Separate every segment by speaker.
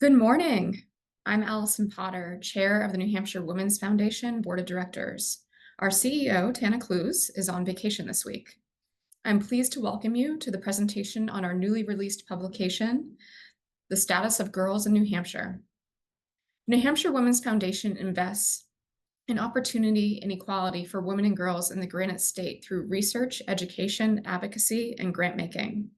Speaker 1: Good morning. I'm Allison Potter, Chair of the New Hampshire Women's Foundation Board of Directors. Our CEO, Tana Clues, is on vacation this week. I'm pleased to welcome you to the presentation on our newly released publication, The Status of Girls in New Hampshire. New Hampshire Women's Foundation invests in opportunity and equality for women and girls in the Granite State through research, education, advocacy, and grant making.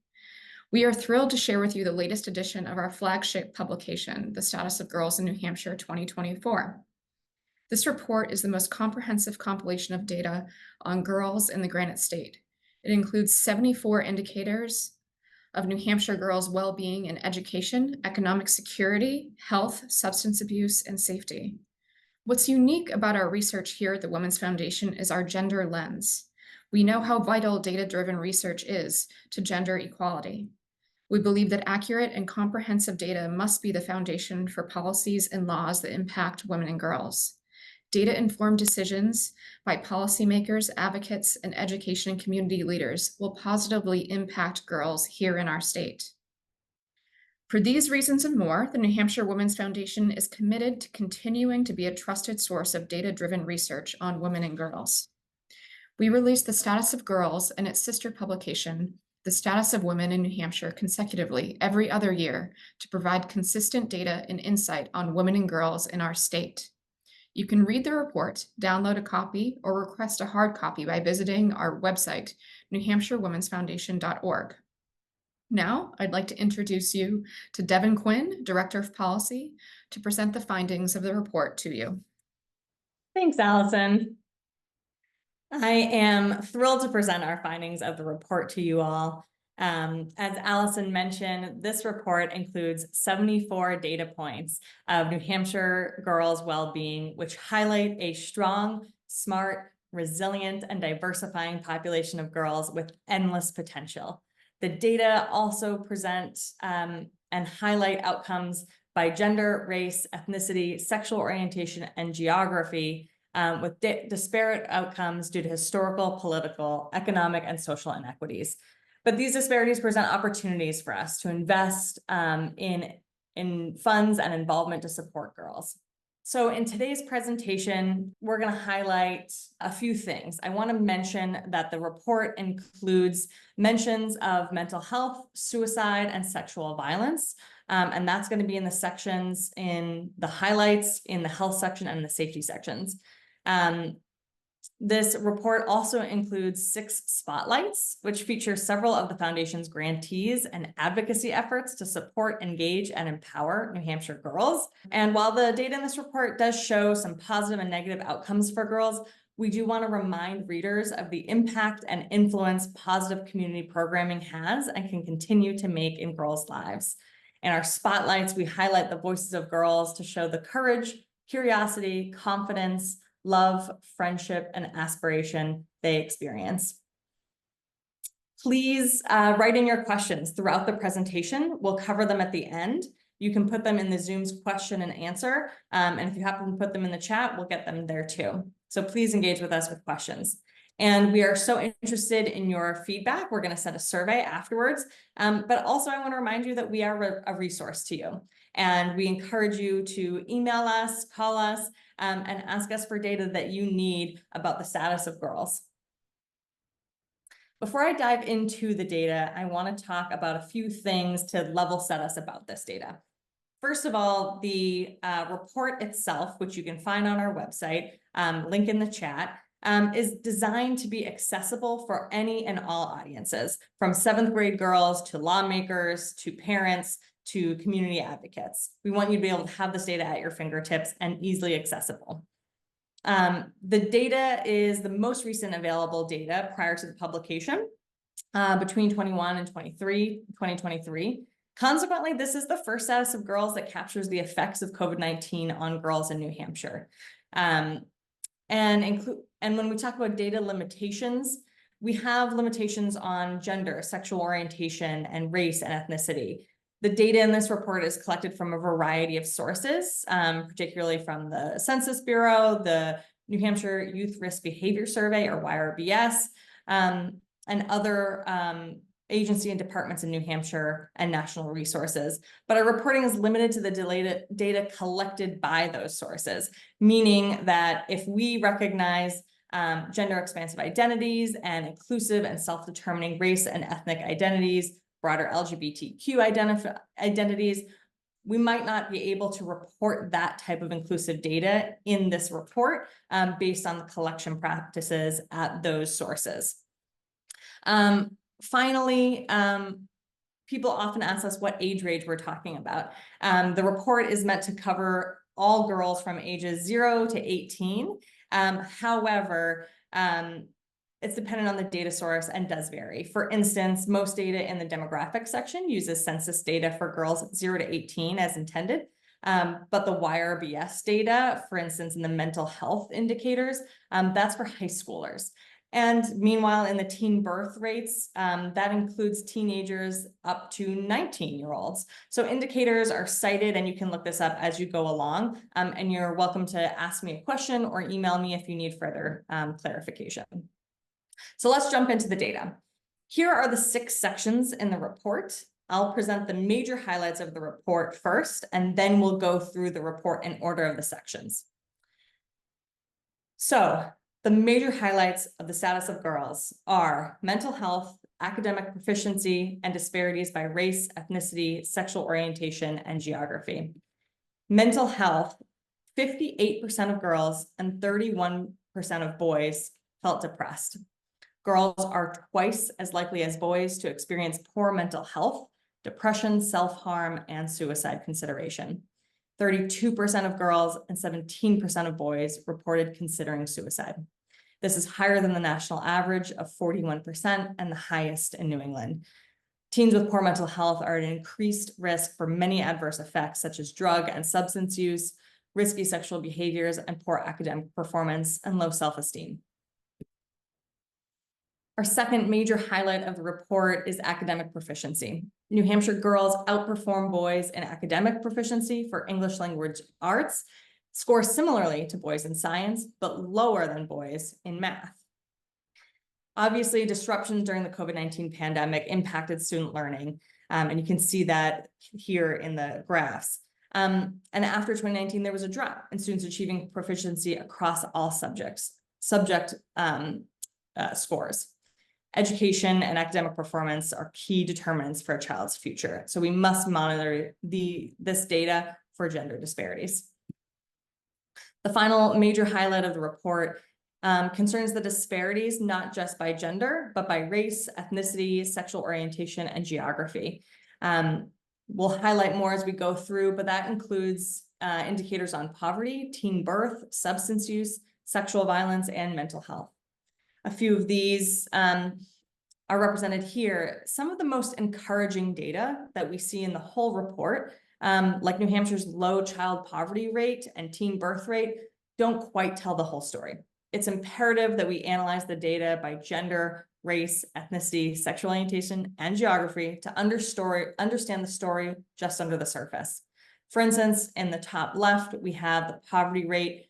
Speaker 1: We are thrilled to share with you the latest edition of our flagship publication, The Status of Girls in New Hampshire 2024. This report is the most comprehensive compilation of data on girls in the Granite State. It includes 74 indicators of New Hampshire girls' well-being in education, economic security, health, substance abuse, and safety. What's unique about our research here at the Women's Foundation is our gender lens. We know how vital data-driven research is to gender equality. We believe that accurate and comprehensive data must be the foundation for policies and laws that impact women and girls. Data-informed decisions by policymakers, advocates, and education and community leaders will positively impact girls here in our state. For these reasons and more, the New Hampshire Women's Foundation is committed to continuing to be a trusted source of data-driven research on women and girls. We release The Status of Girls and its sister publication, The Status of Women in New Hampshire, consecutively every other year to provide consistent data and insight on women and girls in our state. You can read the report, download a copy, or request a hard copy by visiting our website, newhampshirewomensfoundation.org. Now, I'd like to introduce you to Devan Quinn, Director of Policy, to present the findings of the report to you.
Speaker 2: Thanks, Allison. I am thrilled to present our findings of the report to you all. As Allison mentioned, this report includes 74 data points of New Hampshire girls' well-being, which highlight a strong, smart, resilient, and diversifying population of girls with endless potential. The data also present and highlight outcomes by gender, race, ethnicity, sexual orientation, and geography, with disparate outcomes due to historical, political, economic, and social inequities. But these disparities present opportunities for us to invest in funds and involvement to support girls. So in today's presentation, we're going to highlight a few things. I want to mention that the report includes mentions of mental health, suicide, and sexual violence. And that's going to be in the sections in the highlights, in the health section, and the safety sections. This report also includes 6 spotlights, which feature several of the Foundation's grantees and advocacy efforts to support, engage, and empower New Hampshire girls. And while the data in this report does show some positive and negative outcomes for girls, we do want to remind readers of the impact and influence positive community programming has and can continue to make in girls' lives. In our spotlights, we highlight the voices of girls to show the courage, curiosity, confidence, love, friendship, and aspiration they experience. Please write in your questions throughout the presentation. We'll cover them at the end. You can put them in the Zoom's question and answer. And if you happen to put them in the chat, we'll get them there too. So please engage with us with questions. And we are so interested in your feedback. We're going to send a survey afterwards. But also I want to remind you that we are a resource to you. And we encourage you to email us, call us, and ask us for data that you need about the status of girls. Before I dive into the data, I want to talk about a few things to level set us about this data. First of all, the report itself, which you can find on our website, link in the chat, is designed to be accessible for any and all audiences, from 7th grade girls to lawmakers to parents to community advocates. We want you to be able to have this data at your fingertips and easily accessible. The data is the most recent available data prior to the publication between 2021 and 2023. Consequently, this is the first status of girls that captures the effects of COVID-19 on girls in New Hampshire. And when we talk about data limitations, we have limitations on gender, sexual orientation, and race and ethnicity. The data in this report is collected from a variety of sources, particularly from the Census Bureau, the New Hampshire Youth Risk Behavior Survey, or YRBS, and other agency and departments in New Hampshire and national resources. But our reporting is limited to the data collected by those sources, meaning that if we recognize gender expansive identities and inclusive and self-determining race and ethnic identities, broader LGBTQ identities, we might not be able to report that type of inclusive data in this report based on the collection practices at those sources. Finally, people often ask us what age range we're talking about. The report is meant to cover all girls from ages 0 to 18. However, it's dependent on the data source and does vary. For instance, most data in the demographics section uses census data for girls 0 to 18 as intended. But the YRBS data, for instance, in the mental health indicators, that's for high schoolers. And meanwhile, in the teen birth rates, that includes teenagers up to 19-year-olds. So indicators are cited, and you can look this up as you go along. And you're welcome to ask me a question or email me if you need further clarification. So let's jump into the data. Here are the 6 sections in the report. I'll present the major highlights of the report first, and then we'll go through the report in order of the sections. So the major highlights of the status of girls are mental health, academic proficiency, and disparities by race, ethnicity, sexual orientation, and geography. Mental health, 58% of girls and 31% of boys felt depressed. Girls are twice as likely as boys to experience poor mental health, depression, self-harm, and suicide consideration. 32% of girls and 17% of boys reported considering suicide. This is higher than the national average of 41% and the highest in New England. Teens with poor mental health are at an increased risk for many adverse effects, such as drug and substance use, risky sexual behaviors, and poor academic performance and low self-esteem. Our second major highlight of the report is academic proficiency. New Hampshire girls outperform boys in academic proficiency for English language arts, score similarly to boys in science, but lower than boys in math. Obviously, disruptions during the COVID-19 pandemic impacted student learning, and you can see that here in the graphs. And after 2019, there was a drop in students achieving proficiency across all subject scores. Education and academic performance are key determinants for a child's future. So we must monitor this data for gender disparities. The final major highlight of the report concerns the disparities, not just by gender, but by race, ethnicity, sexual orientation, and geography. We'll highlight more as we go through, but that includes indicators on poverty, teen birth, substance use, sexual violence, and mental health. A few of these are represented here. Some of the most encouraging data that we see in the whole report, like New Hampshire's low child poverty rate and teen birth rate, don't quite tell the whole story. It's imperative that we analyze the data by gender, race, ethnicity, sexual orientation, and geography to understand the story just under the surface. For instance, in the top left, we have the poverty rate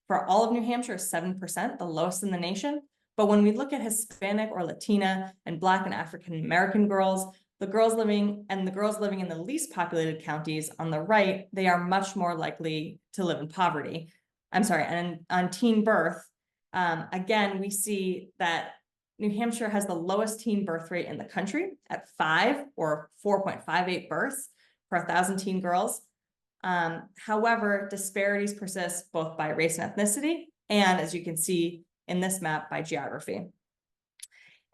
Speaker 2: for all of New Hampshire is 7%, the lowest in the nation. But when we look at Hispanic or Latina and Black and African American girls, the girls living in the least populated counties on the right, they are much more likely to live in poverty. I'm sorry, and on teen birth, again, we see that New Hampshire has the lowest teen birth rate in the country at 5 or 4.58 births per 1,000 teen girls. However, disparities persist both by race and ethnicity, and as you can see in this map, by geography.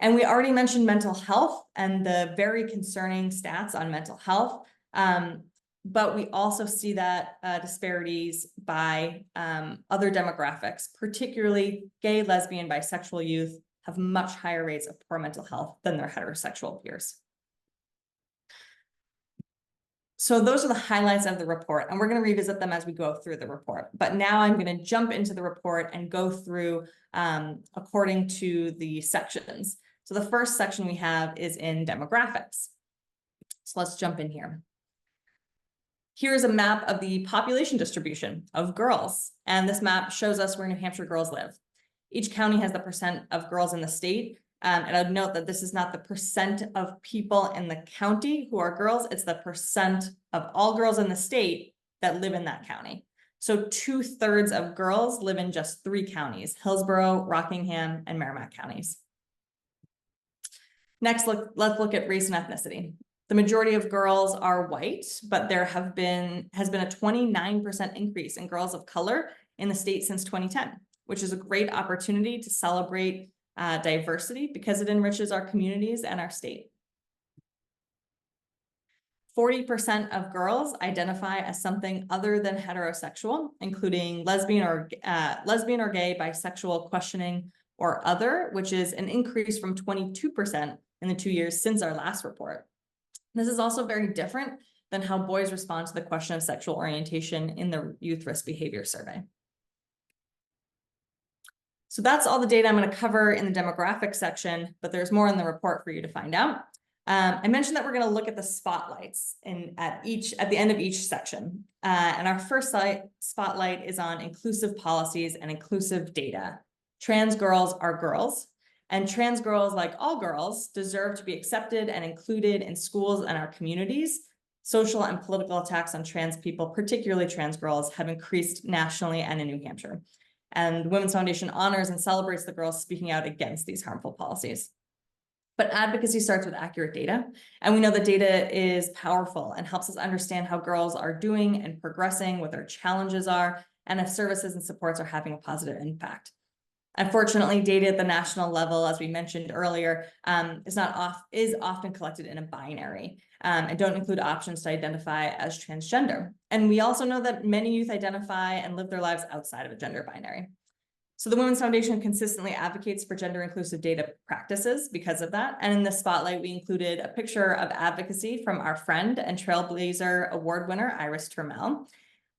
Speaker 2: And we already mentioned mental health and the very concerning stats on mental health, but we also see that disparities by other demographics, particularly gay, lesbian, bisexual youth, have much higher rates of poor mental health than their heterosexual peers. So those are the highlights of the report, and we're going to revisit them as we go through the report. But now I'm going to jump into the report and go through according to the sections. So the first section we have is in demographics. So let's jump in here. Here's a map of the population distribution of girls, and this map shows us where New Hampshire girls live. Each county has the percent of girls in the state, And I'd note that this is not the percent of people in the county who are girls, it's the percent of all girls in the state that live in that county. So 2/3 of girls live in just 3 counties, Hillsborough, Rockingham, and Merrimack counties. Next, let's look at race and ethnicity. The majority of girls are white, but there has been a 29% increase in girls of color in the state since 2010, which is a great opportunity to celebrate diversity because it enriches our communities and our state. 40% of girls identify as something other than heterosexual, including lesbian or gay, bisexual, questioning, or other, which is an increase from 22% in the 2 years since our last report. This is also very different than how boys respond to the question of sexual orientation in the Youth Risk Behavior Survey. So that's all the data I'm going to cover in the demographic section, but there's more in the report for you to find out. I mentioned that we're going to look at the spotlights at the end of each section. And our first spotlight is on inclusive policies and inclusive data. Trans girls are girls, and trans girls, like all girls, deserve to be accepted and included in schools and our communities. Social and political attacks on trans people, particularly trans girls, have increased nationally and in New Hampshire. And the Women's Foundation honors and celebrates the girls speaking out against these harmful policies. But advocacy starts with accurate data. And we know that data is powerful and helps us understand how girls are doing and progressing, what their challenges are, and if services and supports are having a positive impact. Unfortunately, data at the national level, as we mentioned earlier, is often collected in a binary and don't include options to identify as transgender. And we also know that many youth identify and live their lives outside of a gender binary. So the Women's Foundation consistently advocates for gender inclusive data practices because of that. And in the spotlight, we included a picture of advocacy from our friend and Trailblazer Award winner, Iris Turmel.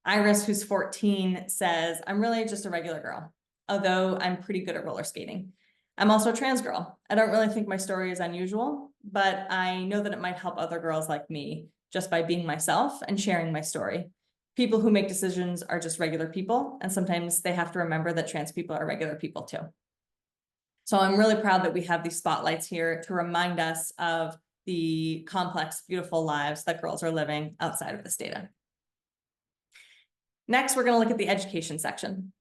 Speaker 2: Iris, who's 14, says, "I'm really just a regular girl, although I'm pretty good at roller skating. I'm also a trans girl. I don't really think my story is unusual, but I know that it might help other girls like me just by being myself and sharing my story. People who make decisions are just regular people, and sometimes they have to remember that trans people are regular people too." So I'm really proud that we have these spotlights here to remind us of the complex, beautiful lives that girls are living outside of this data. Next, we're going to look at the education section.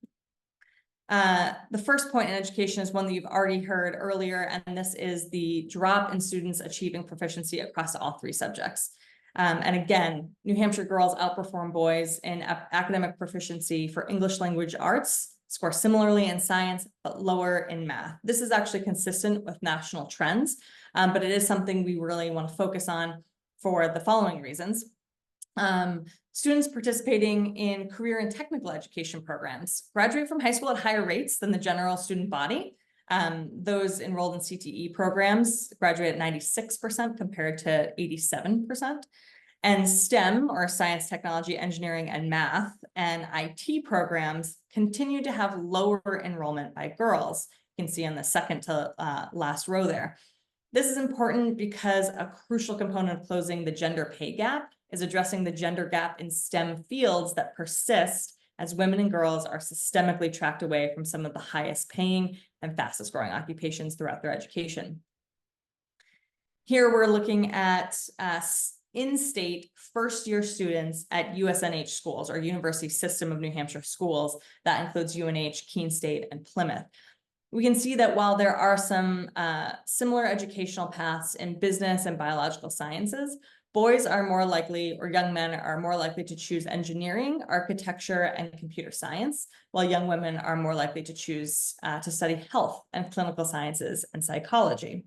Speaker 2: The first point in education is one that you've already heard earlier, and this is the drop in students achieving proficiency across all 3 subjects. And again, New Hampshire girls outperform boys in academic proficiency for English language arts, score similarly in science, but lower in math. This is actually consistent with national trends, but it is something we really want to focus on for the following reasons. Students participating in career and technical education programs graduate from high school at higher rates than the general student body. Those enrolled in CTE programs graduate at 96% compared to 87%. And STEM, or science, technology, engineering, and math, and IT programs continue to have lower enrollment by girls. You can see on the second to last row there. This is important because a crucial component of closing the gender pay gap is addressing the gender gap in STEM fields that persist as women and girls are systemically tracked away from some of the highest paying and fastest growing occupations throughout their education. Here we're looking at in-state first-year students at USNH schools, or University System of New Hampshire schools. That includes UNH, Keene State, and Plymouth. We can see that while there are some similar educational paths in business and biological sciences, boys are more likely, or young men are more likely to choose engineering, architecture, and computer science, while young women are more likely to choose to study health and clinical sciences and psychology.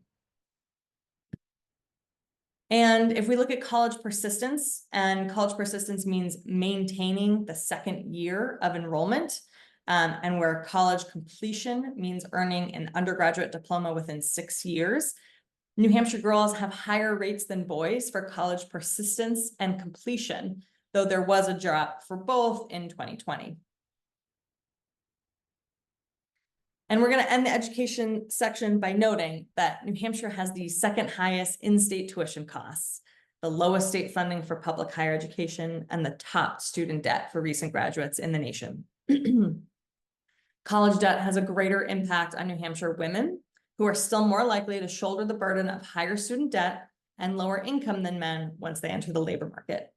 Speaker 2: And if we look at college persistence, and college persistence means maintaining the second year of enrollment, and where college completion means earning an undergraduate diploma within 6 years, New Hampshire girls have higher rates than boys for college persistence and completion, though there was a drop for both in 2020. And we're going to end the education section by noting that New Hampshire has the second highest in-state tuition costs, the lowest state funding for public higher education, and the top student debt for recent graduates in the nation. College debt has a greater impact on New Hampshire women who are still more likely to shoulder the burden of higher student debt and lower income than men once they enter the labor market.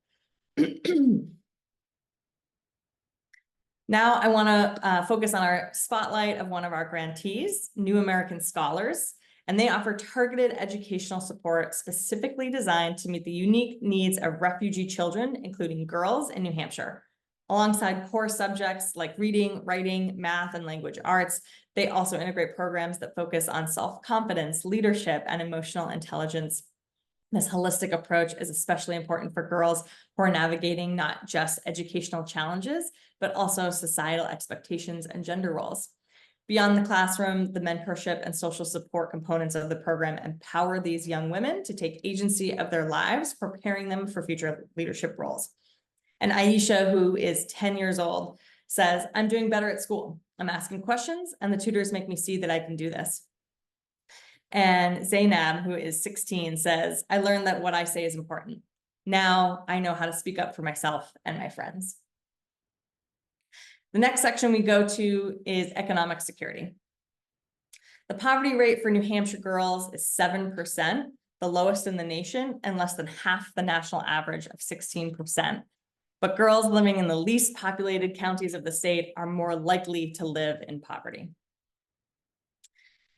Speaker 2: Now I want to focus on our spotlight of one of our grantees, New American Scholars, and they offer targeted educational support specifically designed to meet the unique needs of refugee children, including girls in New Hampshire. Alongside core subjects like reading, writing, math, and language arts, they also integrate programs that focus on self-confidence, leadership, and emotional intelligence. This holistic approach is especially important for girls who are navigating not just educational challenges, but also societal expectations and gender roles. Beyond the classroom, the mentorship and social support components of the program empower these young women to take agency of their lives, preparing them for future leadership roles. And Aisha, who is 10 years old, says, "I'm doing better at school. I'm asking questions, and the tutors make me see that I can do this." And Zainab, who is 16, says, "I learned that what I say is important. Now I know how to speak up for myself and my friends." The next section we go to is economic security. The poverty rate for New Hampshire girls is 7%, the lowest in the nation, and less than half the national average of 16%. But girls living in the least populated counties of the state are more likely to live in poverty.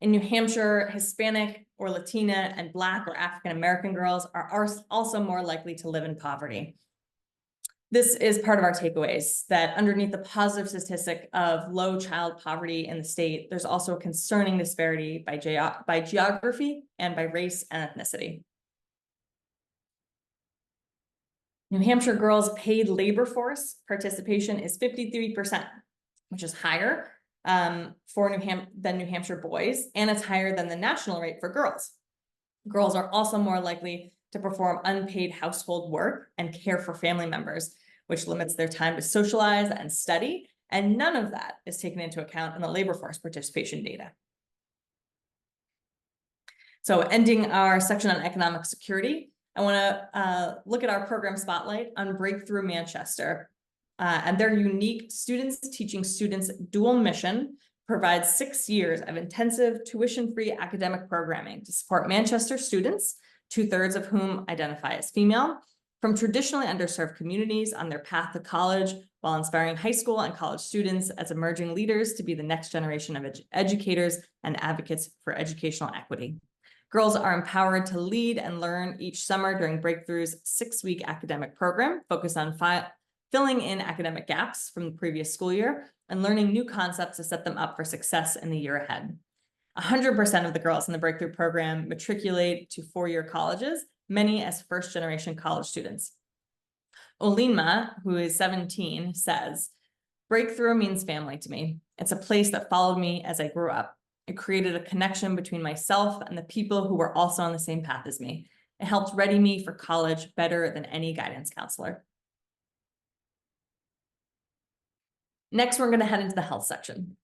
Speaker 2: In New Hampshire, Hispanic or Latina and Black or African American girls are also more likely to live in poverty. This is part of our takeaways, that underneath the positive statistic of low child poverty in the state, there's also a concerning disparity by geography and by race and ethnicity. New Hampshire girls' paid labor force participation is 53%, which is higher than New Hampshire boys, and it's higher than the national rate for girls. Girls are also more likely to perform unpaid household work and care for family members, which limits their time to socialize and study, and none of that is taken into account in the labor force participation data. So ending our section on economic security, I want to look at our program spotlight on Breakthrough Manchester. And their unique students teaching students dual mission provides 6 years of intensive tuition-free academic programming to support Manchester students, 2/3 of whom identify as female, from traditionally underserved communities on their path to college, while inspiring high school and college students as emerging leaders to be the next generation of educators and advocates for educational equity. Girls are empowered to lead and learn each summer during Breakthrough's 6-week academic program, focused on filling in academic gaps from the previous school year and learning new concepts to set them up for success in the year ahead. 100% of the girls in the Breakthrough program matriculate to 4-year colleges, many as first-generation college students. Olinma, who is 17, says, "Breakthrough means family to me. It's a place that followed me as I grew up. It created a connection between myself and the people who were also on the same path as me. It helped ready me for college better than any guidance counselor." Next, we're going to head into the health section.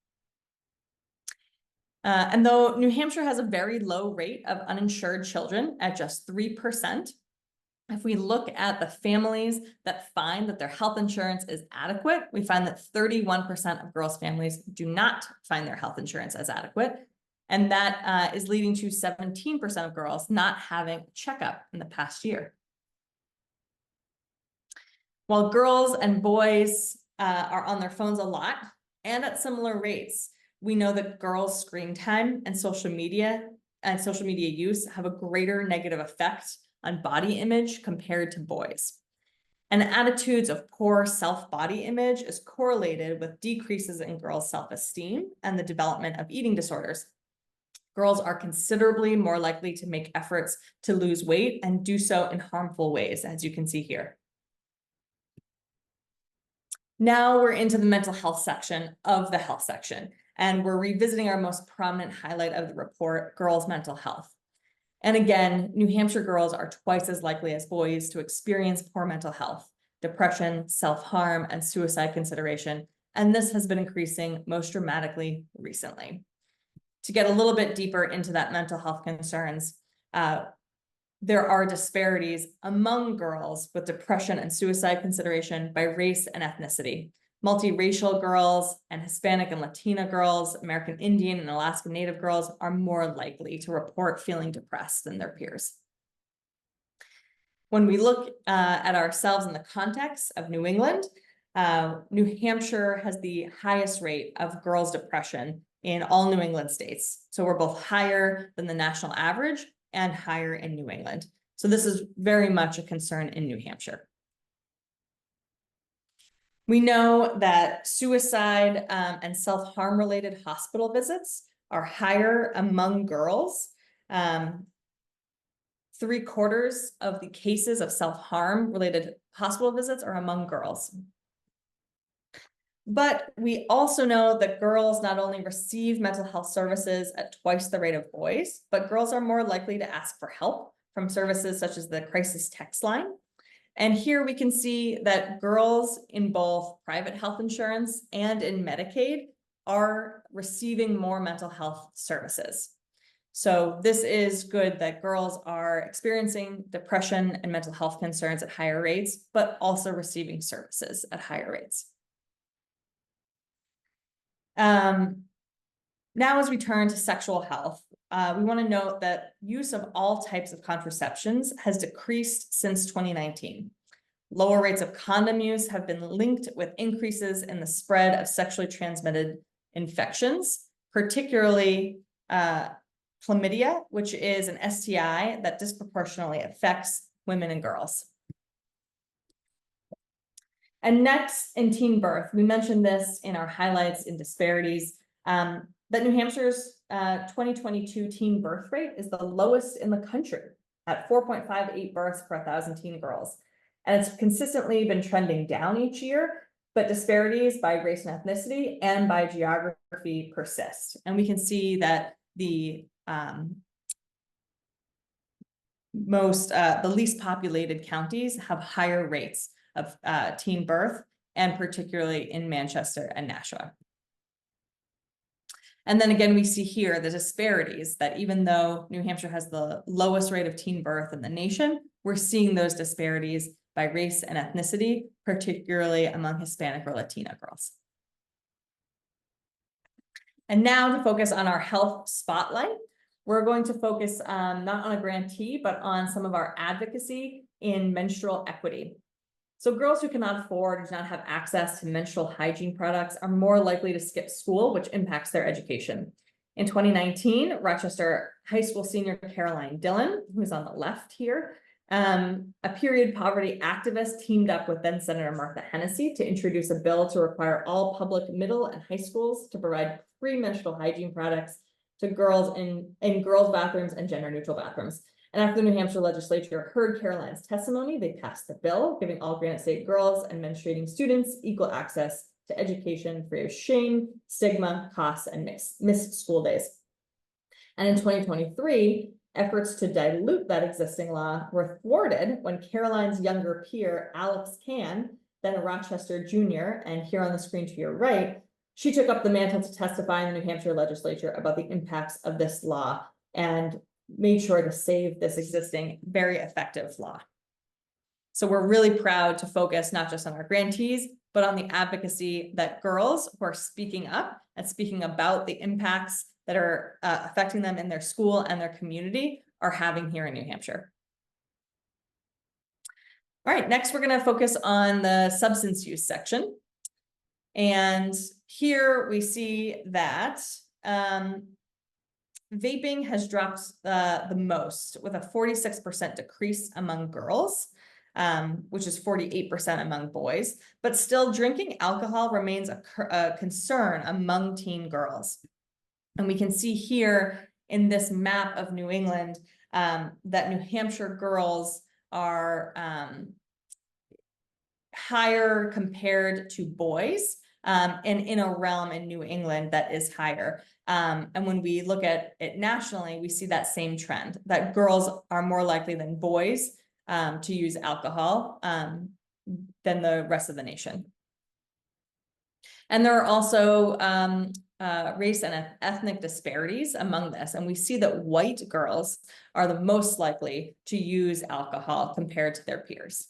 Speaker 2: And though New Hampshire has a very low rate of uninsured children at just 3%, if we look at the families that find that their health insurance is adequate, we find that 31% of girls' families do not find their health insurance as adequate. And that is leading to 17% of girls not having a checkup in the past year. While girls and boys are on their phones a lot and at similar rates, we know that girls' screen time and social media use have a greater negative effect on body image compared to boys. And attitudes of poor self-body image is correlated with decreases in girls' self-esteem and the development of eating disorders. Girls are considerably more likely to make efforts to lose weight and do so in harmful ways, as you can see here. Now we're into the mental health section of the health section, and we're revisiting our most prominent highlight of the report, girls' mental health. And again, New Hampshire girls are twice as likely as boys to experience poor mental health, depression, self-harm, and suicide consideration, and this has been increasing most dramatically recently. To get a little bit deeper into that mental health concerns, there are disparities among girls with depression and suicide consideration by race and ethnicity. Multiracial girls and Hispanic and Latina girls, American Indian and Alaska Native girls are more likely to report feeling depressed than their peers. When we look at ourselves in the context of New England, New Hampshire has the highest rate of girls' depression in all New England states. So we're both higher than the national average and higher in New England. So this is very much a concern in New Hampshire. We know that suicide and self-harm related hospital visits are higher among girls. 3/4 of the cases of self-harm related hospital visits are among girls. But we also know that girls not only receive mental health services at twice the rate of boys, but girls are more likely to ask for help from services such as the crisis text line. And here we can see that girls in both private health insurance and in Medicaid are receiving more mental health services. So this is good that girls are experiencing depression and mental health concerns at higher rates, but also receiving services at higher rates. Now, as we turn to sexual health, we want to note that use of all types of contraceptions has decreased since 2019. Lower rates of condom use have been linked with increases in the spread of sexually transmitted infections, particularly chlamydia, which is an STI that disproportionately affects women and girls. And next, in teen birth, we mentioned this in our highlights in disparities, that New Hampshire's 2022 teen birth rate is the lowest in the country at 4.58 births per 1,000 teen girls. And it's consistently been trending down each year, but disparities by race and ethnicity and by geography persist. And we can see that the least populated counties have higher rates of teen birth, and particularly in Manchester and Nashua. And then again, we see here the disparities that even though New Hampshire has the lowest rate of teen birth in the nation, we're seeing those disparities by race and ethnicity, particularly among Hispanic or Latina girls. And now to focus on our health spotlight, we're going to focus not on a grantee, but on some of our advocacy in menstrual equity. So girls who cannot afford or do not have access to menstrual hygiene products are more likely to skip school, which impacts their education. In 2019, Rochester High School senior Caroline Dillon, who's on the left here, a period poverty activist, teamed up with then Senator Martha Hennessy to introduce a bill to require all public middle and high schools to provide free menstrual hygiene products to girls in girls' bathrooms and gender-neutral bathrooms. And after the New Hampshire legislature heard Caroline's testimony, they passed the bill, giving all Granite State girls and menstruating students equal access to education free of shame, stigma, costs, and missed school days. And in 2023, efforts to dilute that existing law were thwarted when Caroline's younger peer, Alex Can, then a Rochester junior, and here on the screen to your right, she took up the mantle to testify in the New Hampshire legislature about the impacts of this law and made sure to save this existing very effective law. So we're really proud to focus not just on our grantees, but on the advocacy that girls who are speaking up and speaking about the impacts that are affecting them in their school and their community are having here in New Hampshire. All right, next we're going to focus on the substance use section. And here we see that vaping has dropped the most, with a 46% decrease among girls, which is 48% among boys, but still drinking alcohol remains a concern among teen girls. And we can see here in this map of New England that New Hampshire girls are higher compared to boys, and in a realm in New England that is higher. And when we look at it nationally, we see that same trend, that girls are more likely than boys to use alcohol than the rest of the nation. And there are also race and ethnic disparities among this. And we see that white girls are the most likely to use alcohol compared to their peers.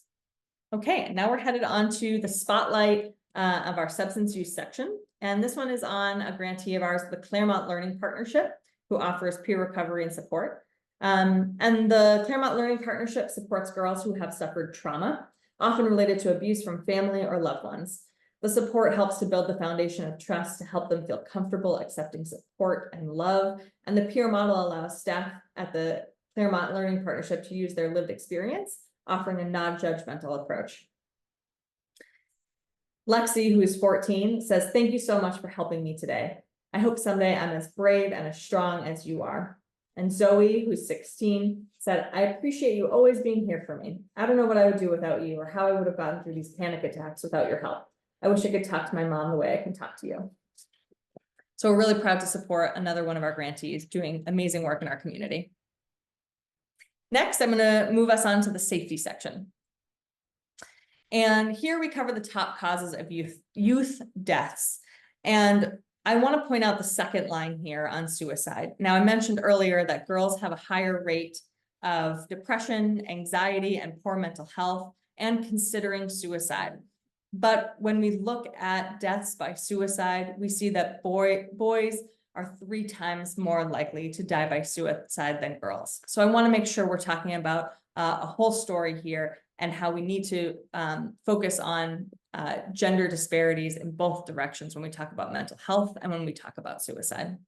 Speaker 2: Okay, now we're headed on to the spotlight of our substance use section. And this one is on a grantee of ours, the Claremont Learning Partnership, who offers peer recovery and support. And the Claremont Learning Partnership supports girls who have suffered trauma, often related to abuse from family or loved ones. The support helps to build the foundation of trust to help them feel comfortable accepting support and love. And the peer model allows staff at the Claremont Learning Partnership to use their lived experience, offering a non-judgmental approach. Lexi, who is 14, says, "Thank you so much for helping me today. I hope someday I'm as brave and as strong as you are." And Zoe, who's 16, said, "I appreciate you always being here for me. I don't know what I would do without you or how I would have gotten through these panic attacks without your help. I wish I could talk to my mom the way I can talk to you." So we're really proud to support another one of our grantees doing amazing work in our community. Next, I'm going to move us on to the safety section. And here we cover the top causes of youth deaths. And I want to point out the second line here on suicide. Now, I mentioned earlier that girls have a higher rate of depression, anxiety, and poor mental health, and considering suicide. But when we look at deaths by suicide, we see that boys are 3 times more likely to die by suicide than girls. So I want to make sure we're talking about a whole story here and how we need to focus on gender disparities in both directions when we talk about mental health and when we talk about suicide.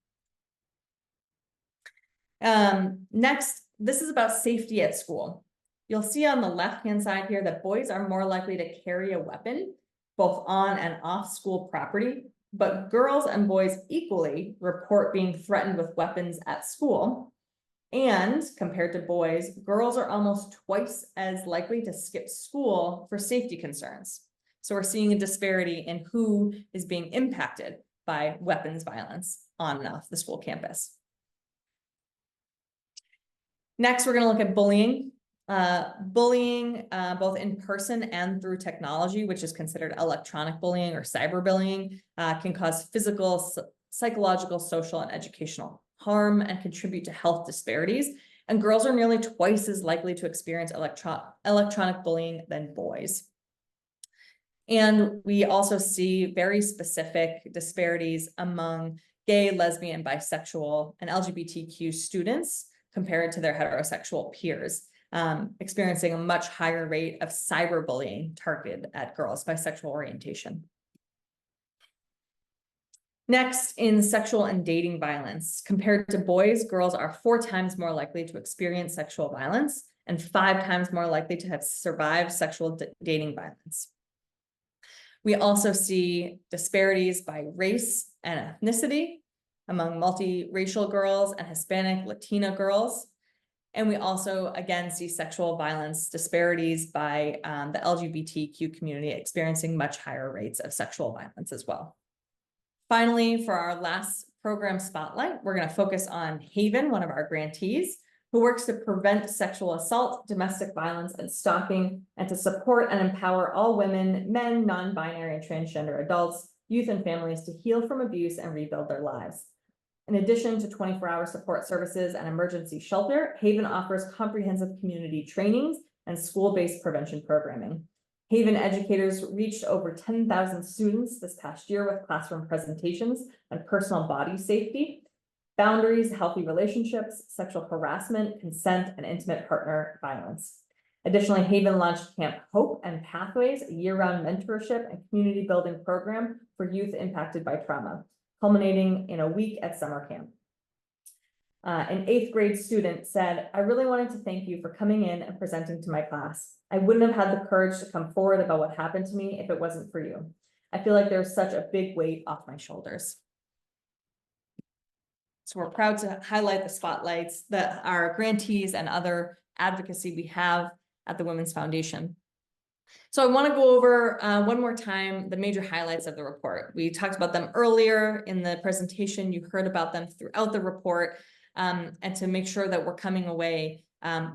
Speaker 2: Next, this is about safety at school. You'll see on the left-hand side here that boys are more likely to carry a weapon, both on and off school property, but girls and boys equally report being threatened with weapons at school. And compared to boys, girls are almost twice as likely to skip school for safety concerns. So we're seeing a disparity in who is being impacted by weapons violence on and off the school campus. Next, we're going to look at bullying. Bullying, both in person and through technology, which is considered electronic bullying or cyberbullying, can cause physical, psychological, social, and educational harm and contribute to health disparities. And girls are nearly twice as likely to experience electronic bullying than boys. And we also see very specific disparities among gay, lesbian, bisexual, and LGBTQ students compared to their heterosexual peers, experiencing a much higher rate of cyberbullying targeted at girls' bisexual orientation. Next, in sexual and dating violence, compared to boys, girls are 4 times more likely to experience sexual violence and 5 times more likely to have survived sexual dating violence. We also see disparities by race and ethnicity among multiracial girls and Hispanic Latina girls. And we also, again, see sexual violence disparities by the LGBTQ community experiencing much higher rates of sexual violence as well. Finally, for our last program spotlight, we're going to focus on Haven, one of our grantees, who works to prevent sexual assault, domestic violence, and stalking, and to support and empower all women, men, non-binary, and transgender adults, youth, and families to heal from abuse and rebuild their lives. In addition to 24-hour support services and emergency shelter, Haven offers comprehensive community trainings and school-based prevention programming. Haven educators reached over 10,000 students this past year with classroom presentations on personal body safety, boundaries, healthy relationships, sexual harassment, consent, and intimate partner violence. Additionally, Haven launched Camp Hope and Pathways, a year-round mentorship and community building program for youth impacted by trauma, culminating in a week at summer camp. An 8th grade student said, "I really wanted to thank you for coming in and presenting to my class. I wouldn't have had the courage to come forward about what happened to me if it wasn't for you. I feel like there's such a big weight off my shoulders." So we're proud to highlight the spotlights that our grantees and other advocacy we have at the Women's Foundation. So I want to go over one more time the major highlights of the report. We talked about them earlier in the presentation. You heard about them throughout the report, and to make sure that we're coming away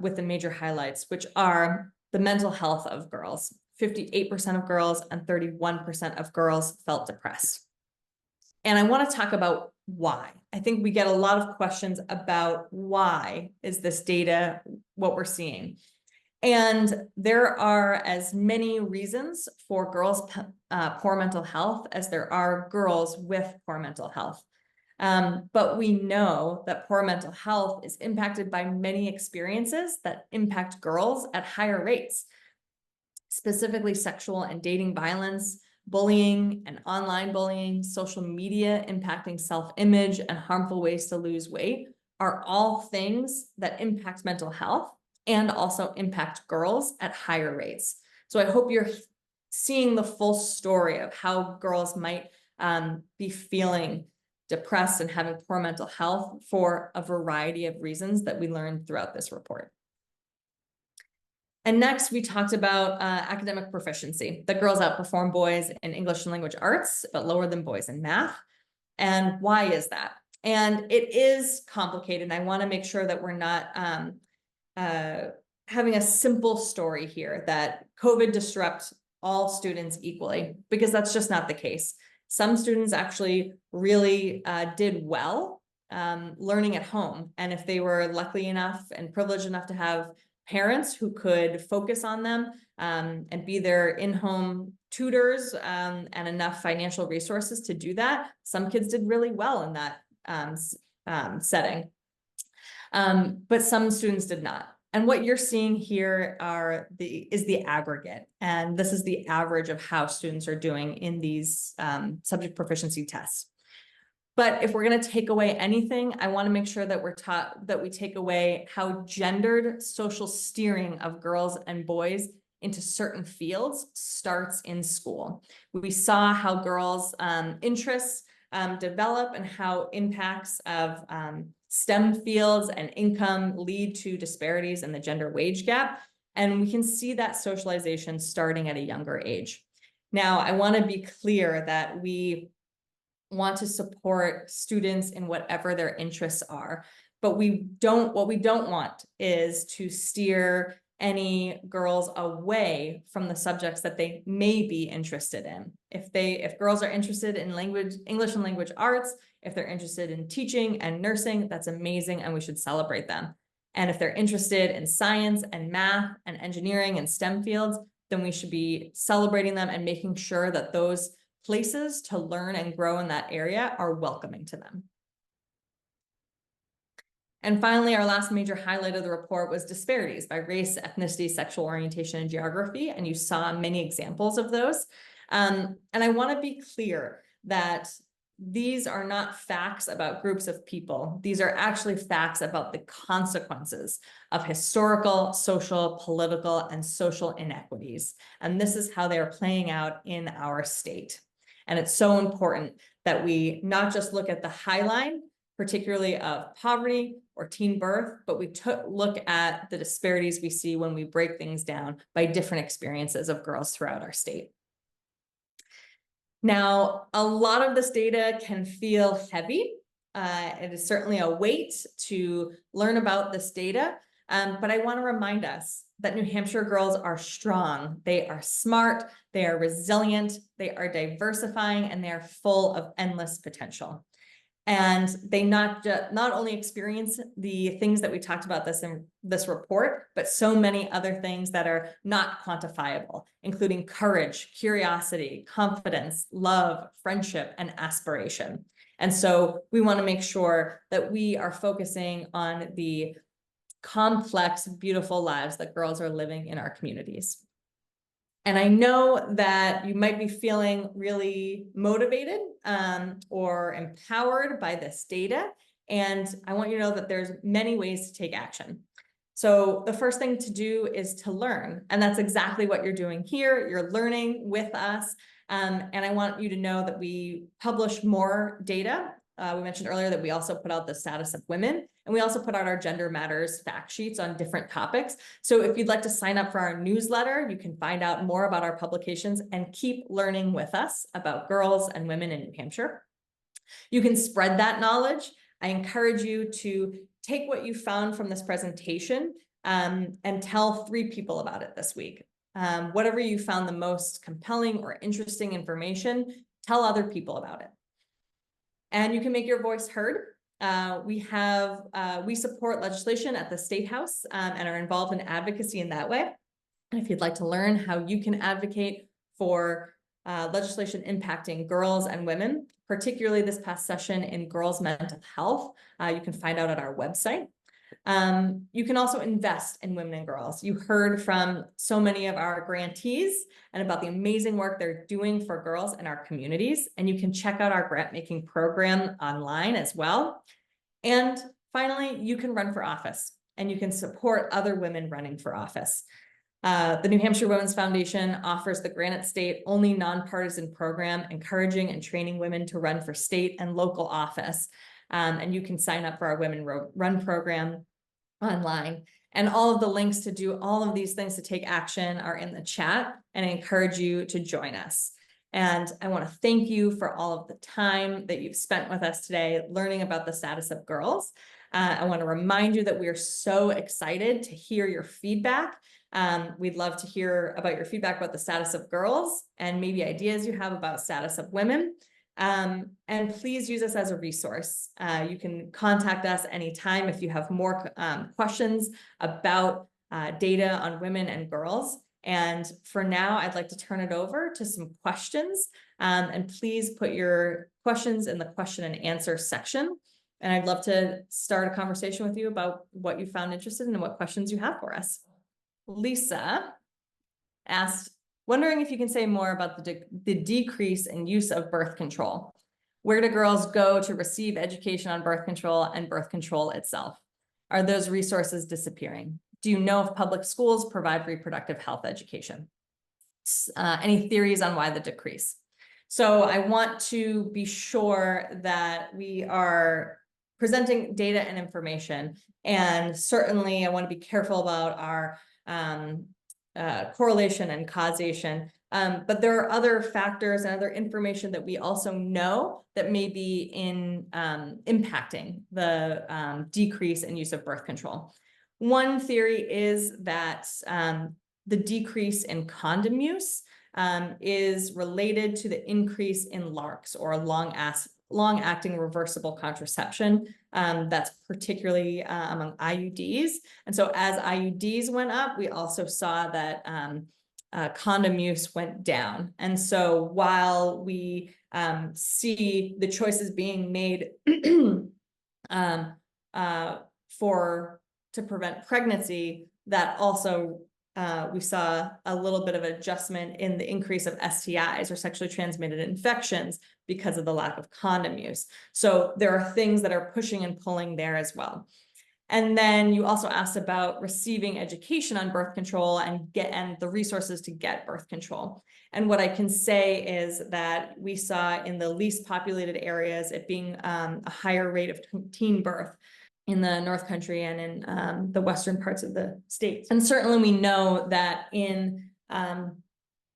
Speaker 2: with the major highlights, which are the mental health of girls. 58% of girls and 31% of girls felt depressed. And I want to talk about why. I think we get a lot of questions about why is this data what we're seeing. And there are as many reasons for girls' poor mental health as there are girls with poor mental health. But we know that poor mental health is impacted by many experiences that impact girls at higher rates, specifically sexual and dating violence, bullying and online bullying, social media impacting self-image, and harmful ways to lose weight are all things that impact mental health and also impact girls at higher rates. So I hope you're seeing the full story of how girls might be feeling depressed and having poor mental health for a variety of reasons that we learned throughout this report. And next, we talked about academic proficiency. That girls outperform boys in English and language arts, but lower than boys in math. And why is that? And it is complicated. And I want to make sure that we're not having a simple story here that COVID disrupts all students equally, because that's just not the case. Some students actually really did well learning at home. And if they were lucky enough and privileged enough to have parents who could focus on them and be their in-home tutors and enough financial resources to do that, some kids did really well in that setting. But some students did not. And what you're seeing here is the aggregate. And this is the average of how students are doing in these subject proficiency tests. But if we're going to take away anything, I want to make sure that we take away how gendered social steering of girls and boys into certain fields starts in school. We saw how girls' interests develop and how impacts of STEM fields and income lead to disparities in the gender wage gap. And we can see that socialization starting at a younger age. Now, I want to be clear that we want to support students in whatever their interests are, but what we don't want is to steer any girls away from the subjects that they may be interested in. If girls are interested in English and language arts, if they're interested in teaching and nursing, that's amazing, and we should celebrate them. And if they're interested in science and math and engineering and STEM fields, then we should be celebrating them and making sure that those places to learn and grow in that area are welcoming to them. And finally, our last major highlight of the report was disparities by race, ethnicity, sexual orientation, and geography. And you saw many examples of those. And I want to be clear that these are not facts about groups of people. These are actually facts about the consequences of historical, social, political, and social inequities. And this is how they are playing out in our state. And it's so important that we not just look at the high line, particularly of poverty or teen birth, but we look at the disparities we see when we break things down by different experiences of girls throughout our state. Now, a lot of this data can feel heavy. It is certainly a weight to learn about this data, but I want to remind us that New Hampshire girls are strong. They are smart, they are resilient, they are diversifying, and they are full of endless potential. And they not only experience the things that we talked about in this report, but so many other things that are not quantifiable, including courage, curiosity, confidence, love, friendship, and aspiration. And so we want to make sure that we are focusing on the complex, beautiful lives that girls are living in our communities. And I know that you might be feeling really motivated or empowered by this data. And I want you to know that there's many ways to take action. So the first thing to do is to learn. And that's exactly what you're doing here. You're learning with us. And I want you to know that we publish more data. We mentioned earlier that we also put out the status of women, and we also put out our Gender Matters fact sheets on different topics. So if you'd like to sign up for our newsletter, you can find out more about our publications and keep learning with us about girls and women in New Hampshire. You can spread that knowledge. I encourage you to take what you found from this presentation and tell 3 people about it this week. Whatever you found the most compelling or interesting information, tell other people about it. And you can make your voice heard. we support legislation at the State House and are involved in advocacy in that way. And if you'd like to learn how you can advocate for legislation impacting girls and women, particularly this past session in girls' mental health, you can find out at our website. You can also invest in women and girls. You heard from so many of our grantees and about the amazing work they're doing for girls in our communities. And you can check out our grant making program online as well. And finally, you can run for office and you can support other women running for office. The New Hampshire Women's Foundation offers the Granite State only nonpartisan program encouraging and training women to run for state and local office. And you can sign up for our Women Run program online. And all of the links to do all of these things to take action are in the chat, and I encourage you to join us. And I want to thank you for all of the time that you've spent with us today learning about the status of girls. I want to remind you that we are so excited to hear your feedback. We'd love to hear about your feedback about the status of girls and maybe ideas you have about status of women. And please use us as a resource. You can contact us anytime if you have more questions about data on women and girls. And for now, I'd like to turn it over to some questions. And please put your questions in the question and answer section. And I'd love to start a conversation with you about what you found interested in and what questions you have for us. Lisa asked, wondering if you can say more about the decrease in use of birth control. Where do girls go to receive education on birth control and birth control itself? Are those resources disappearing? Do you know if public schools provide reproductive health education? Any theories on why the decrease? So I want to be sure that we are presenting data and information. And certainly I want to be careful about our correlation and causation. But there are other factors and other information that we also know that may be impacting the decrease in use of birth control. One theory is that the decrease in condom use is related to the increase in LARCs, or long-acting reversible contraception. That's particularly among IUDs. And so as IUDs went up, we also saw that condom use went down. And so while we see the choices being made to prevent pregnancy, that also we saw a little bit of adjustment in the increase of STIs, or sexually transmitted infections, because of the lack of condom use. So there are things that are pushing and pulling there as well. And then you also asked about receiving education on birth control and the resources to get birth control. And what I can say is that we saw in the least populated areas it being a higher rate of teen birth in the North Country and in the western parts of the state. And certainly we know that in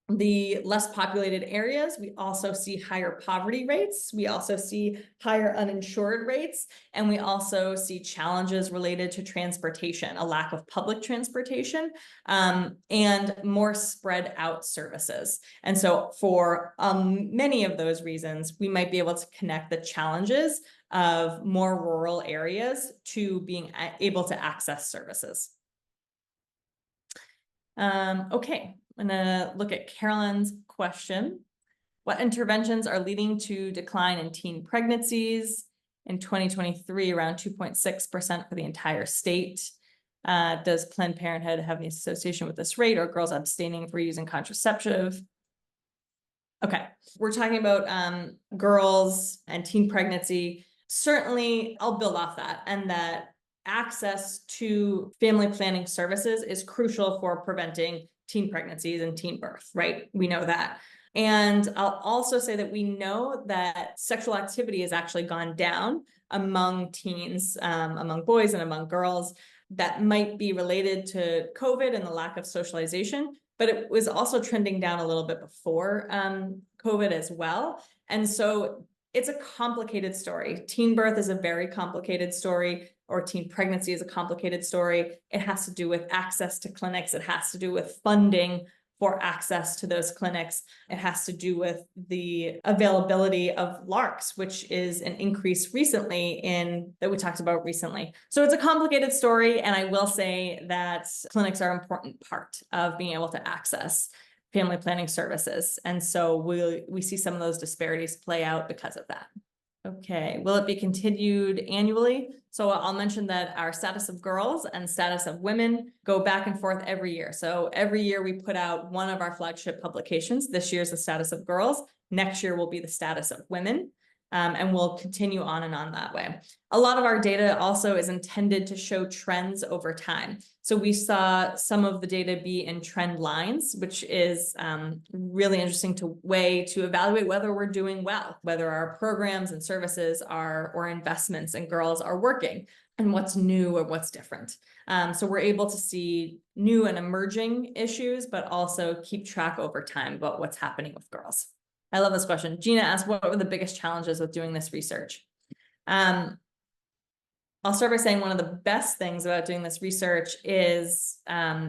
Speaker 2: the less populated areas, we also see higher poverty rates. We also see higher uninsured rates, and we also see challenges related to transportation, a lack of public transportation, and more spread out services. And so for many of those reasons, we might be able to connect the challenges of more rural areas to being able to access services. Okay, I'm gonna look at Carolyn's question. What interventions are leading to decline in teen pregnancies? In 2023, around 2.6% for the entire state. Does Planned Parenthood have any association with this rate, or girls abstaining for using contraceptive? Okay, we're talking about girls and teen pregnancy. Certainly, I'll build off that, and that access to family planning services is crucial for preventing teen pregnancies and teen birth, right? We know that. And I'll also say that we know that sexual activity has actually gone down among teens, among boys and among girls. That might be related to COVID and the lack of socialization, but it was also trending down a little bit before COVID as well. And so it's a complicated story. Teen birth is a very complicated story, or teen pregnancy is a complicated story. It has to do with access to clinics. It has to do with funding for access to those clinics. It has to do with the availability of LARCs, which is an increase recently that we talked about recently. So it's a complicated story, and I will say that clinics are an important part of being able to access family planning services. And so we see some of those disparities play out because of that. Okay, will it be continued annually? So I'll mention that our status of girls and status of women go back and forth every year. So every year we put out one of our flagship publications. This year's the status of girls. Next year will be the status of women. And we'll continue on and on that way. A lot of our data also is intended to show trends over time. So we saw some of the data be in trend lines, which is really interesting way to evaluate whether we're doing well, whether our programs and services or investments in girls are working, and what's new or what's different. So we're able to see new and emerging issues, but also keep track over time about what's happening with girls. I love this question. Gina asked, what were the biggest challenges with doing this research? I'll start by saying one of the best things about doing this research is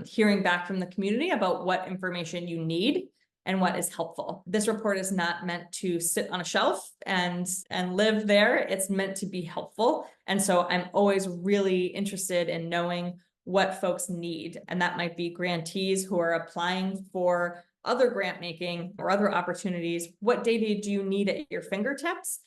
Speaker 2: hearing back from the community about what information you need and what is helpful. This report is not meant to sit on a shelf and live there. It's meant to be helpful. And so I'm always really interested in knowing what folks need. And that might be grantees who are applying for other grant making or other opportunities. What data do you need at your fingertips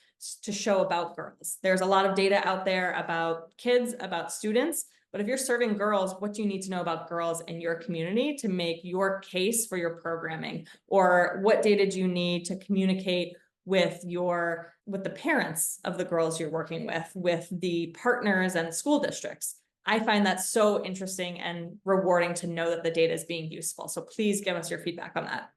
Speaker 2: to show about girls? There's a lot of data out there about kids, about students, but if you're serving girls, what do you need to know about girls in your community to make your case for your programming? Or what data do you need to communicate with the parents of the girls you're working with the partners and school districts? I find that so interesting and rewarding to know that the data is being useful. So please give us your feedback on that.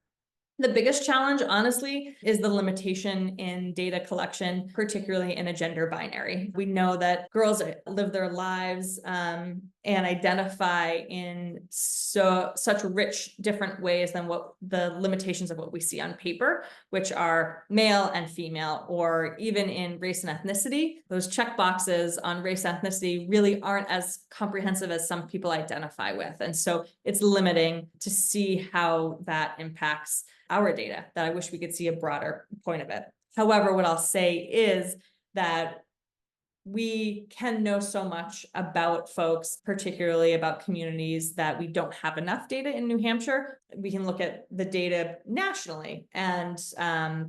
Speaker 2: The biggest challenge, honestly, is the limitation in data collection, particularly in a gender binary. We know that girls live their lives and identify in such rich, different ways than what the limitations of what we see on paper, which are male and female, or even in race and ethnicity. Those check boxes on race and ethnicity really aren't as comprehensive as some people identify with. And so it's limiting to see how that impacts our data, that I wish we could see a broader point of it. However, what I'll say is that we can know so much about folks, particularly about communities, that we don't have enough data in New Hampshire. We can look at the data nationally and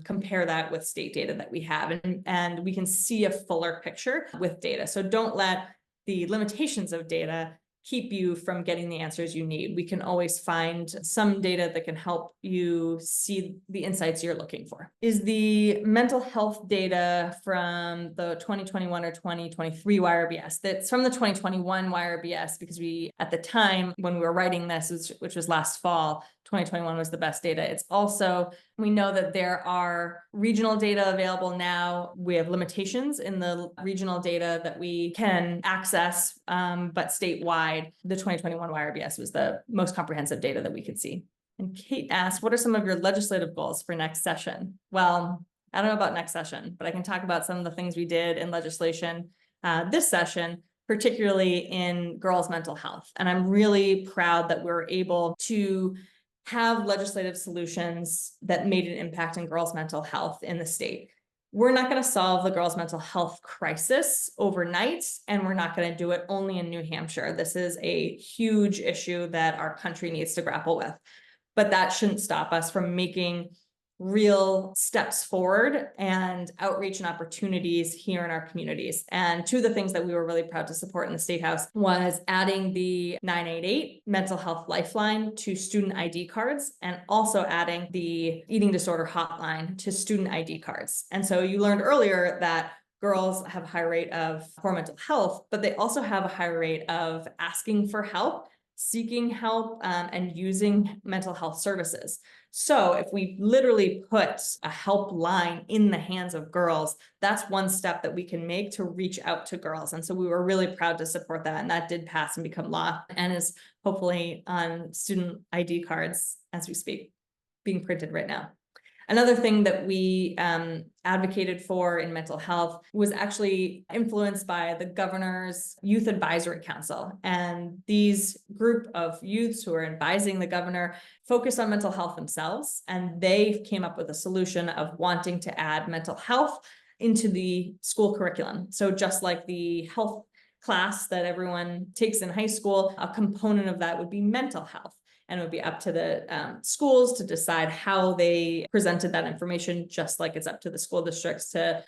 Speaker 2: compare that with state data that we have, and we can see a fuller picture with data. So don't let the limitations of data keep you from getting the answers you need. We can always find some data that can help you see the insights you're looking for. Is the mental health data from the 2021 or 2023 YRBS? That's from the 2021 YRBS, because at the time when we were writing this, which was last fall, 2021 was the best data. It's also, we know that there are regional data available now. We have limitations in the regional data that we can access, but statewide, the 2021 YRBS was the most comprehensive data that we could see. And Kate asked, what are some of your legislative goals for next session? Well, I don't know about next session, but I can talk about some of the things we did in legislation this session, particularly in girls' mental health. And I'm really proud that we're able to have legislative solutions that made an impact in girls' mental health in the state. We're not going to solve the girls' mental health crisis overnight, and we're not going to do it only in New Hampshire. This is a huge issue that our country needs to grapple with. But that shouldn't stop us from making real steps forward and outreach and opportunities here in our communities. And two of the things that we were really proud to support in the State House was adding the 988 mental health lifeline to student ID cards, and also adding the eating disorder hotline to student ID cards. And so you learned earlier that girls have a high rate of poor mental health, but they also have a high rate of asking for help, seeking help, and using mental health services. So if we literally put a helpline in the hands of girls, that's one step that we can make to reach out to girls. And so we were really proud to support that. And that did pass and become law, and is hopefully on student ID cards as we speak, being printed right now. Another thing that we advocated for in mental health was actually influenced by the governor's Youth Advisory Council. And these group of youths who are advising the governor focused on mental health themselves. And they came up with a solution of wanting to add mental health into the school curriculum. So just like the health class that everyone takes in high school, a component of that would be mental health. And it would be up to the schools to decide how they presented that information, just like it's up to the school districts to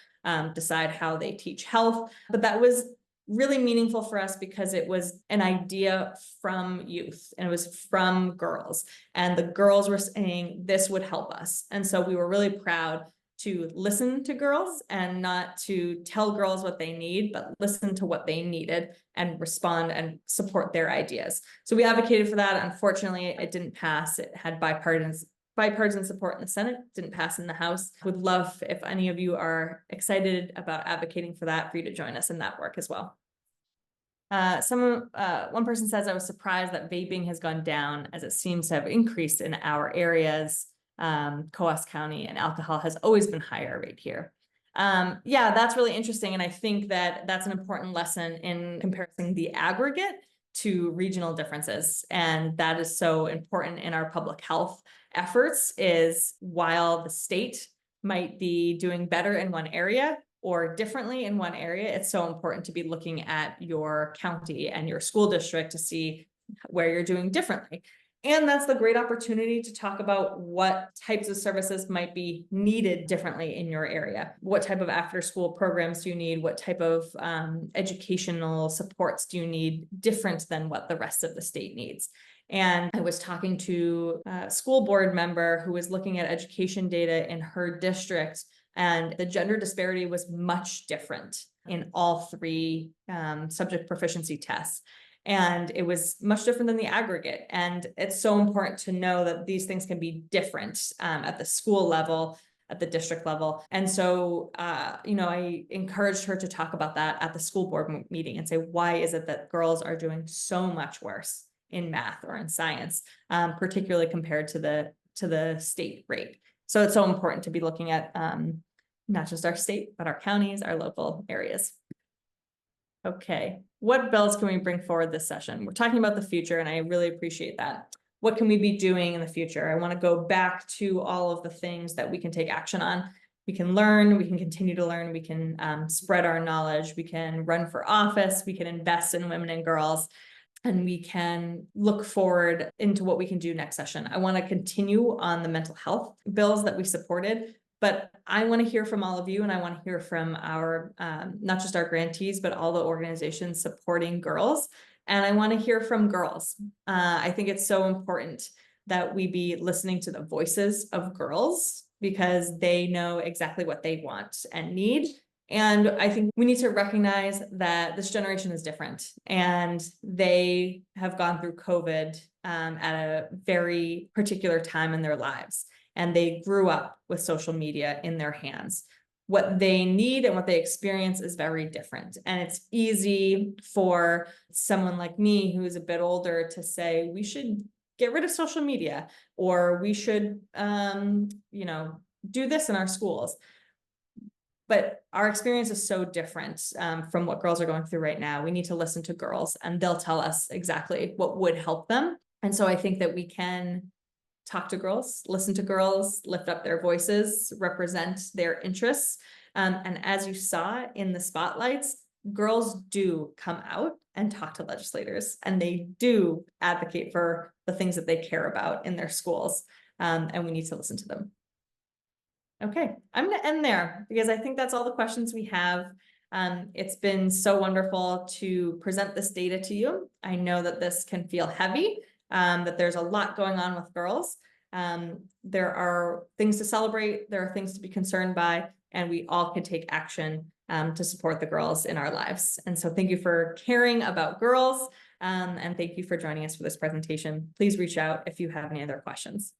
Speaker 2: decide how they teach health. But that was really meaningful for us because it was an idea from youth and it was from girls. And the girls were saying this would help us. And so we were really proud to listen to girls and not to tell girls what they need, but listen to what they needed and respond and support their ideas. So we advocated for that. Unfortunately, it didn't pass. It had bipartisan support in the Senate, didn't pass in the House. Would love if any of you are excited about advocating for that, for you to join us in that work as well. One person says, I was surprised that vaping has gone down as it seems to have increased in our areas. Coos County, and alcohol has always been higher right here. Yeah, that's really interesting. And I think that that's an important lesson in comparing the aggregate to regional differences. And that is so important in our public health efforts is while the state might be doing better in one area or differently in one area, it's so important to be looking at your county and your school district to see where you're doing differently. And that's the great opportunity to talk about what types of services might be needed differently in your area. What type of after-school programs do you need? What type of educational supports do you need different than what the rest of the state needs? And I was talking to a school board member who was looking at education data in her district, and the gender disparity was much different in all three subject proficiency tests. And it was much different than the aggregate. And it's so important to know that these things can be different at the school level, at the district level. And so, I encouraged her to talk about that at the school board meeting and say, why is it that girls are doing so much worse in math or in science, particularly compared to the state rate? So it's so important to be looking at not just our state, but our counties, our local areas. Okay, what bills can we bring forward this session? We're talking about the future, and I really appreciate that. What can we be doing in the future? I want to go back to all of the things that we can take action on. We can learn, we can continue to learn, we can spread our knowledge, we can run for office, we can invest in women and girls, and we can look forward into what we can do next session. I want to continue on the mental health bills that we supported, but I want to hear from all of you, and I want to hear from our, not just our grantees, but all the organizations supporting girls. And I want to hear from girls. I think it's so important that we be listening to the voices of girls because they know exactly what they want and need. And I think we need to recognize that this generation is different and they have gone through COVID at a very particular time in their lives. And they grew up with social media in their hands. What they need and what they experience is very different. And it's easy for someone like me who's a bit older to say, we should get rid of social media, or we should, do this in our schools. But our experience is so different from what girls are going through right now. We need to listen to girls, and they'll tell us exactly what would help them. And so I think that we can talk to girls, listen to girls, lift up their voices, represent their interests. And as you saw in the spotlights, girls do come out and talk to legislators, and they do advocate for the things that they care about in their schools. And we need to listen to them. Okay, I'm going to end there because I think that's all the questions we have. It's been so wonderful to present this data to you. I know that this can feel heavy, that there's a lot going on with girls. There are things to celebrate, there are things to be concerned by, and we all can take action to support the girls in our lives. And so thank you for caring about girls, and thank you for joining us for this presentation. Please reach out if you have any other questions.